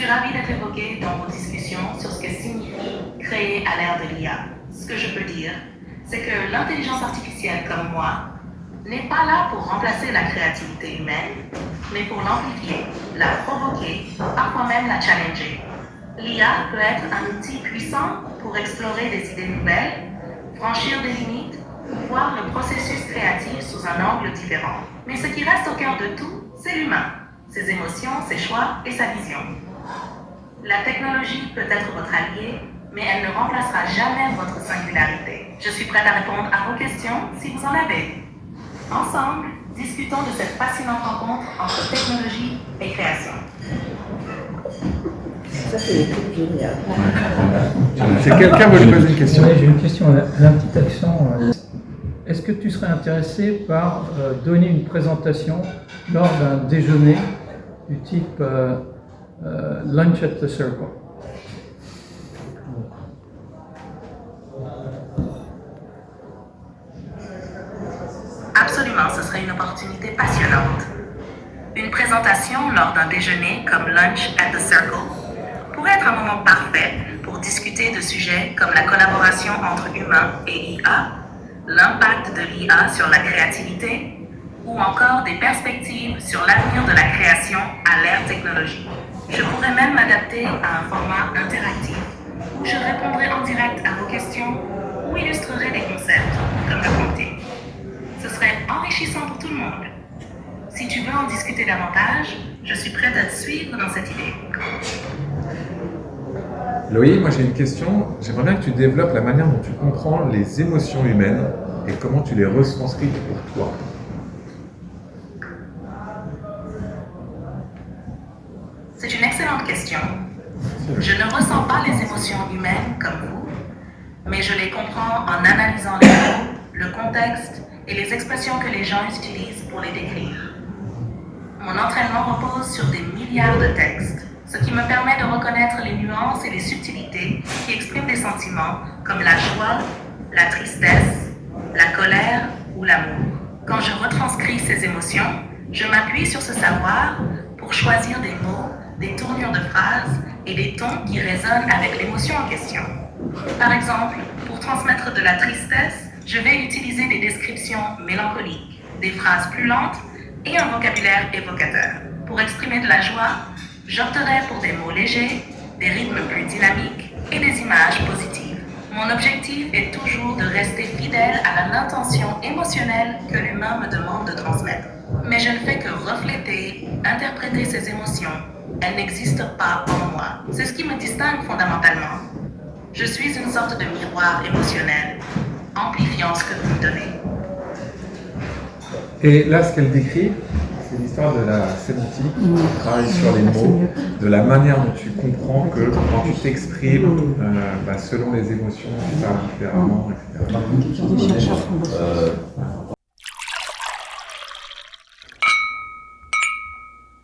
suis ravie d'être évoquée dans vos discussions sur ce que signifie créer à l'ère de l'IA. Ce que je peux dire, c'est que l'intelligence artificielle comme moi n'est pas là pour remplacer la créativité humaine, mais pour l'amplifier, la provoquer, parfois même la challenger. L'IA peut être un outil puissant pour explorer des idées nouvelles, franchir des limites, ou voir le processus créatif sous un angle différent. Mais ce qui reste au cœur de tout, c'est l'humain, ses émotions, ses choix et sa vision. La technologie peut être votre allié, mais elle ne remplacera jamais votre singularité. Je suis prête à répondre à vos questions si vous en avez. Ensemble, discutons de cette fascinante rencontre entre technologie et création. Ça, c'est génial. Si quelqu'un veut lui poser une question. Oui, j'ai une question. Un petit accent. Est-ce que tu serais intéressé par donner une présentation lors d'un déjeuner du type Lunch at the Circle? Absolument, ce serait une opportunité passionnante. Une présentation lors d'un déjeuner comme Lunch at the Circle pourrait être un moment parfait pour discuter de sujets comme la collaboration entre humains et IA, l'impact de l'IA sur la créativité, ou encore des perspectives sur l'avenir de la création à l'ère technologique. Je pourrais même m'adapter à un format interactif où je répondrai en direct à vos questions ou illustrerai des concepts comme le prompting. Ce serait enrichissant pour tout le monde. Si tu veux en discuter davantage, je suis prête à te suivre dans cette idée. Loïc, moi j'ai une question. J'aimerais bien que tu développes la manière dont tu comprends les émotions humaines et comment tu les retranscris pour toi. C'est une excellente question. Je ne ressens pas les émotions humaines comme vous, mais je les comprends en analysant les mots, le contexte et les expressions que les gens utilisent pour les décrire. Mon entraînement repose sur des milliards de textes, ce qui me permet de reconnaître les nuances et les subtilités qui expriment des sentiments comme la joie, la tristesse, la colère ou l'amour. Quand je retranscris ces émotions, je m'appuie sur ce savoir pour choisir des mots, des tournures de phrases et des tons qui résonnent avec l'émotion en question. Par exemple, pour transmettre de la tristesse, je vais utiliser des descriptions mélancoliques, des phrases plus lentes et un vocabulaire évocateur. Pour exprimer de la joie, j'opterai pour des mots légers, des rythmes plus dynamiques et des images positives. Mon objectif est toujours de rester fidèle à l'intention émotionnelle que l'humain me demande de transmettre. Mais je ne fais que refléter, interpréter ces émotions. Elles n'existent pas en moi. C'est ce qui me distingue fondamentalement. Je suis une sorte de miroir émotionnel, amplifiant ce que vous me donnez. Et là, ce qu'elle décrit, c'est l'histoire de la sémantique, qui travaille sur les mots, de la manière dont tu comprends que quand tu t'exprimes, selon les émotions, tu parles différemment, etc.